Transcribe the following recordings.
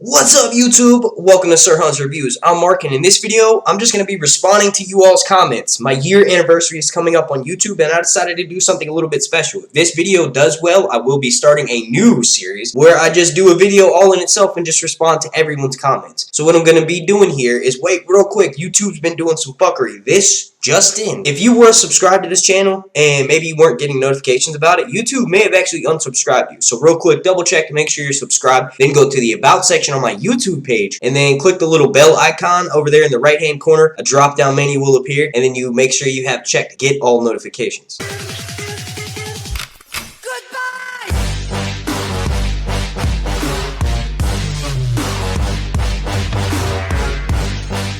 What's up, YouTube? Welcome to Sir Hunt's Reviews. I'm Mark, and in this video, I'm just going to be responding to you all's comments. My year anniversary is coming up on YouTube, and I decided to do something a little bit special. If this video does well, I will be starting a new series where I just do a video all in itself and just respond to everyone's comments. So what I'm going to be doing here is, wait real quick, YouTube's been doing some fuckery. This just in. If you were subscribed to this channel and maybe you weren't getting notifications about it, YouTube may have actually unsubscribed you. So real quick, double check to make sure you're subscribed. Then go to the About section on my YouTube page and then click the little bell icon over there in the right hand corner. A drop down menu will appear and then you make sure you have checked to get all notifications.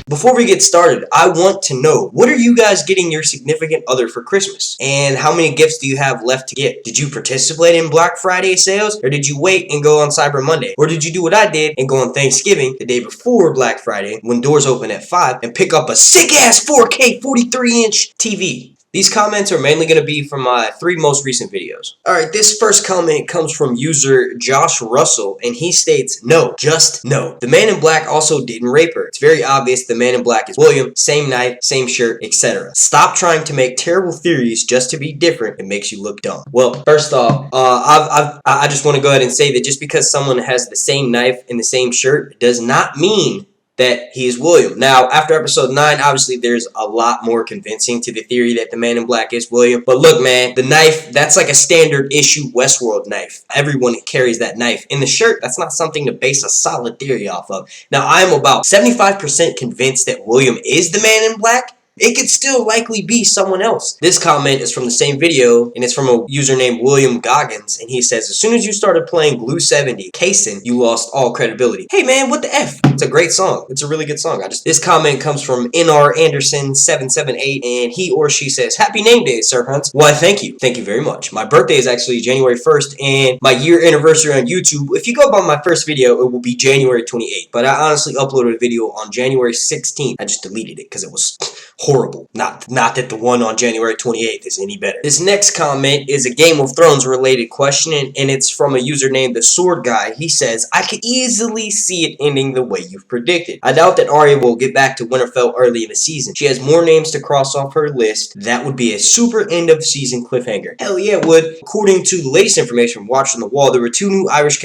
Before we get started, I want to know, what are you guys getting your significant other for Christmas? And how many gifts do you have left to get? Did you participate in Black Friday sales? Or did you wait and go on Cyber Monday? Or did you do what I did and go on Thanksgiving, the day before Black Friday, when doors open at 5, and pick up a sick-ass 4K 43-inch TV? These comments are mainly going to be from my 3 most recent videos. Alright, this first comment comes from user Josh Russell, and he states, no, just no. The man in black also didn't rape her. It's very obvious the man in black is William, same knife, same shirt, etc. Stop trying to make terrible theories just to be different. It makes you look dumb. Well, first off, I just want to go ahead and say that just because someone has the same knife and the same shirt does not mean that he is William. Now, after episode 9, obviously there's a lot more convincing to the theory that the man in black is William. But look, man, the knife, that's like a standard issue Westworld knife. Everyone carries that knife. In the shirt, that's not something to base a solid theory off of. Now, I'm about 75% convinced that William is the man in black. It could still likely be someone else. This comment is from the same video, and it's from a user named William Goggins, and he says, as soon as you started playing Blue 70, Casin, you lost all credibility. Hey man, what the F? It's a great song. It's a really good song. This comment comes from NR Anderson 778, and he or she says, happy name day, Sir Hunt. Why, thank you. Thank you very much. My birthday is actually January 1st, and my year anniversary on YouTube, if you go by my first video, it will be January 28th, but I honestly uploaded a video on January 16th. I just deleted it because it was horrible. Not that the one on January 28th is any better. This next comment is a Game of Thrones related question, and it's from a user named The Sword Guy. He says, I could easily see it ending the way you've predicted. I doubt that Arya will get back to Winterfell early in the season. She has more names to cross off her list. That would be a super end of season cliffhanger. Hell yeah, it would. According to the latest information from Watch on the Wall, there were two new Irish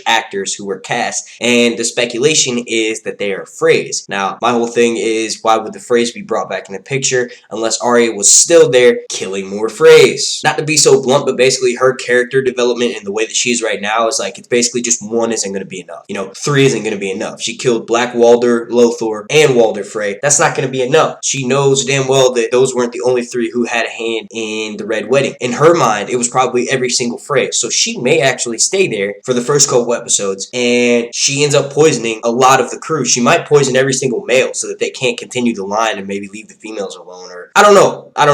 actors who were cast, and the speculation is that they are Freys. Now, my whole thing is, why would the Freys be brought back in the picture unless Arya was still there killing more Freys? Not to be so blunt, but basically her character development and the way that she's right now is like, it's basically just 1 isn't going to be enough. You know, 3 isn't going to be enough. She killed Black Walder, Lothor, and Walder Frey. That's not going to be enough. She knows damn well that those weren't the only 3 who had a hand in the Red Wedding. In her mind, it was probably every single Frey. So she may actually stay there for the first couple episodes, and she ends up poisoning a lot of the crew. She might poison every single male so that they can't continue the line and maybe leave the females alone, or I don't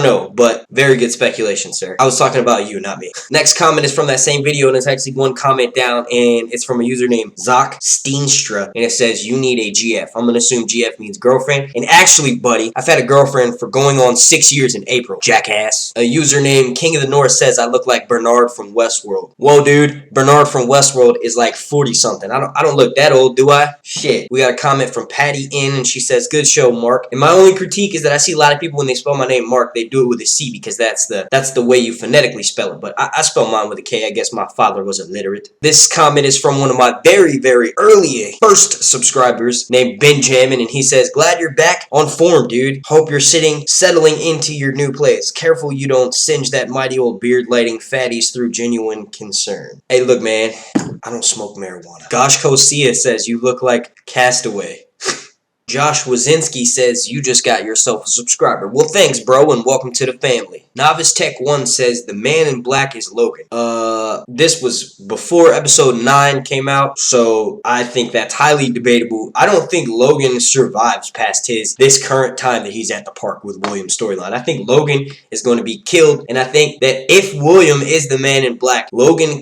know, but very good speculation, sir. I was talking about you, not me. Next comment is from that same video, and it's actually 1 comment down, and it's from a user named Zach Steenstra, and it says, you need a GF. I'm gonna assume GF means girlfriend, and actually, buddy, I've had a girlfriend for going on 6 years in April, jackass. A user named King of the North says, I look like Bernard from Westworld. Whoa, dude, Bernard from Westworld is like 40-something. I don't look that old, do I? Shit. We got a comment from Patty N, and she says, good show, Mark. And my only critique is that I see a lot of people when they spell my name Mark, they do it with a C because that's the way you phonetically spell it. But I spell mine with a K. I guess my father was illiterate. This comment is from one of my very, very early first subscribers named Benjamin, and he says, glad you're back on form, dude. Hope you're settling into your new place. Careful you don't singe that mighty old beard lighting fatties through genuine concern. Hey, look, man, I don't smoke marijuana. Gosh Kosia says, you look like Castaway. Josh Wazinski says, you just got yourself a subscriber. Well, thanks, bro, and welcome to the family. Novice Tech 1 says, the man in black is Logan. This was before episode 9 came out, so I think that's highly debatable. I don't think Logan survives past this current time that he's at the park with William's storyline. I think Logan is going to be killed, and I think that if William is the man in black, Logan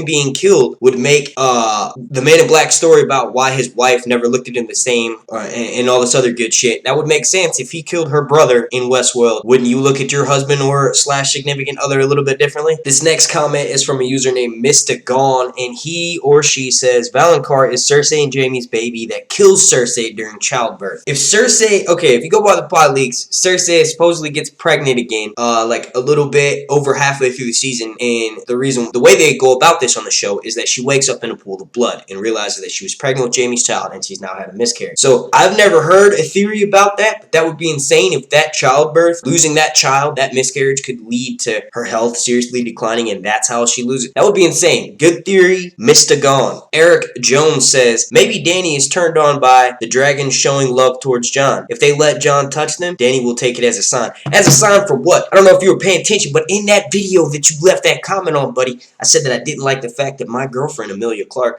being killed would make the man in black story about why his wife never looked at him the same, and all this other good shit. That would make sense if he killed her brother in Westworld. Wouldn't you you look at your husband or slash significant other a little bit differently? This next comment is from a user named Mr. Gone, and he or she says, Valonqar is Cersei and Jaime's baby that kills Cersei during childbirth. If Cersei, okay, if you go by the plot leaks, Cersei supposedly gets pregnant again, like a little bit over halfway through the season, and the way they go about this on the show is that she wakes up in a pool of blood and realizes that she was pregnant with Jaime's child and she's now had a miscarriage. So I've never heard a theory about that, but that would be insane if that childbirth, losing that child, that miscarriage could lead to her health seriously declining and that's how she loses. That would be insane. Good theory, Mr. Gone. Eric Jones says, maybe Dany is turned on by the dragon showing love towards Jon. If they let Jon touch them, Dany will take it as a sign. As a sign for what? I don't know if you were paying attention, but in that video that you left that comment on, buddy, I said that I didn't like the fact that my girlfriend, Emilia Clarke,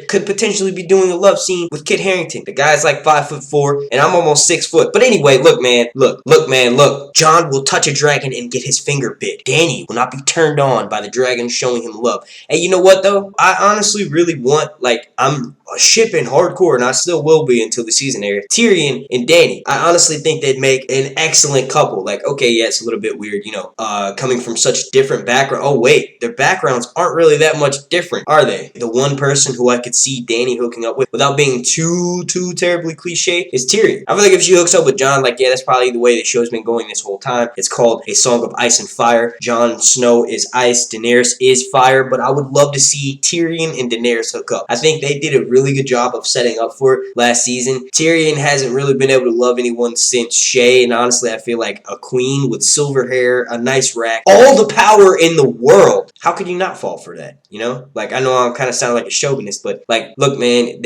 could potentially be doing a love scene with Kit Harington. The guy's like 5'4", and I'm almost 6 foot. But anyway, look, man, look. Jon will touch a dragon and get his finger bit. Dany will not be turned on by the dragon showing him love. And you know what, though? I honestly really want, I'm shipping hardcore, and I still will be until the season ends. Tyrion and Dany. I honestly think they'd make an excellent couple. Like, okay, yeah, it's a little bit weird, you know, coming from such different backgrounds. Oh, wait, their backgrounds aren't really that much different, are they? The one person who I could see Dany hooking up with without being too terribly cliche is Tyrion. I feel like if she hooks up with Jon, like, yeah, that's probably the way the show's been going this whole time. It's called A Song of Ice and Fire. Jon Snow is ice, Daenerys is fire, but I would love to see Tyrion and Daenerys hook up. I think they did a really good job of setting up for it last season. Tyrion hasn't really been able to love anyone since Shae, and honestly, I feel like a queen with silver hair, a nice rack, all the power in the world. How could you not fall for that? You know? Like, I know I'm kind of sounding like a chauvinist, but, like, look, man,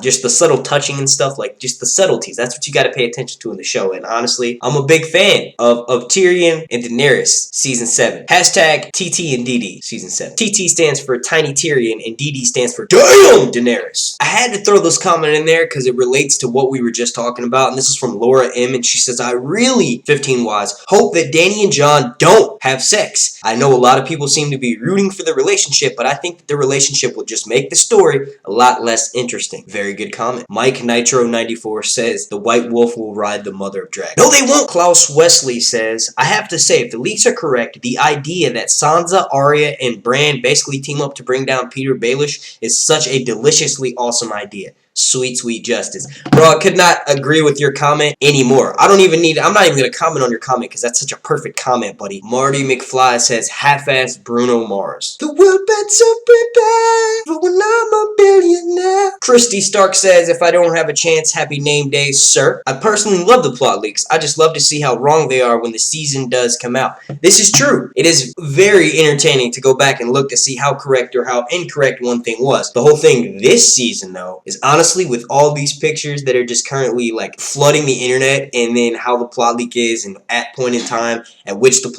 just the subtle touching and stuff, like, just the subtleties. That's what you got to pay attention to in the show, and honestly, I'm a big fan of Tyrion and Daenerys, Season 7. Hashtag TT and DD, Season 7. TT stands for Tiny Tyrion, and DD stands for Damn Daenerys. I had to throw this comment in there because it relates to what we were just talking about, and this is from Laura M, and she says, I really, 15 Wise, hope that Dany and Jon don't have sex. I know a lot of people seem to be rooting for the relationship, but I think that the relationship will just make the story a lot less interesting. Very good comment. Mike Nitro 94 says, the White Wolf will ride the mother of dragons. No, they won't. Klaus Wesley says, I have to say, if the leaks are correct, the idea that Sansa, Arya, and Bran basically team up to bring down Peter Baelish is such a deliciously awesome idea. Sweet, sweet justice. Bro, I could not agree with your comment anymore. I'm not even going to comment on your comment because that's such a perfect comment, buddy. Marty McFly says, half-ass Bruno Mars. The world better prepare for when I'm a billionaire. Christy Stark says, if I don't have a chance, happy name day, sir. I personally love the plot leaks. I just love to see how wrong they are when the season does come out. This is true. It is very entertaining to go back and look to see how correct or how incorrect one thing was. The whole thing this season, though, is honestly with all these pictures that are just currently like flooding the internet, and then how the plot leak is and at point in time at which the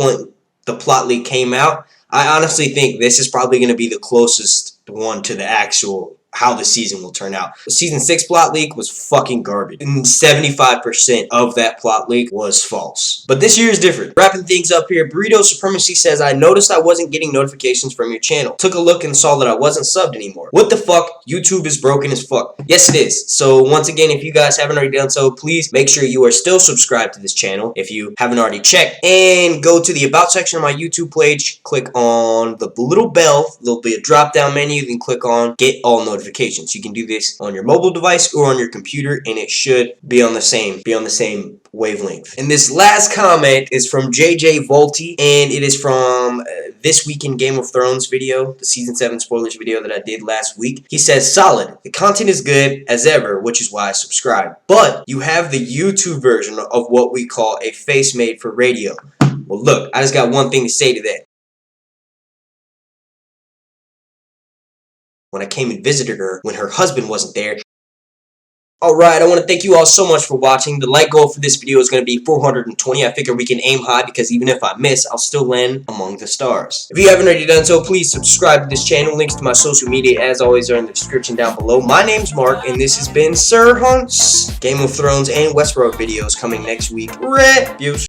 plot leak came out, I honestly think this is probably going to be the closest one to the actual how the season will turn out. The season 6 plot leak was fucking garbage, and 75% of that plot leak was false. But this year is different. Wrapping things up here, Burrito Supremacy says, I noticed I wasn't getting notifications from your channel. Took a look and saw that I wasn't subbed anymore. What the fuck? YouTube is broken as fuck. Yes, it is. So once again, if you guys haven't already done so, please make sure you are still subscribed to this channel if you haven't already checked, and go to the About section of my YouTube page, click on the little bell. There'll be a drop down menu, then click on Get All Notifications. You can do this on your mobile device or on your computer, and it should be on the same wavelength. And this last comment is from JJ Volti, and it is from This Week in Game of Thrones video, the season 7 spoilers video that I did last week. He says, solid. The content is good as ever, which is why I subscribe. But you have the YouTube version of what we call a face made for radio. Well, look, I just got one thing to say to that. When I came and visited her when her husband wasn't there. Alright, I want to thank you all so much for watching. The like goal for this video is going to be 420. I figure we can aim high because even if I miss, I'll still land among the stars. If you haven't already done so, please subscribe to this channel. Links to my social media, as always, are in the description down below. My name's Mark, and this has been Sir Hunt's Game of Thrones and Westworld videos coming next week. Reviews.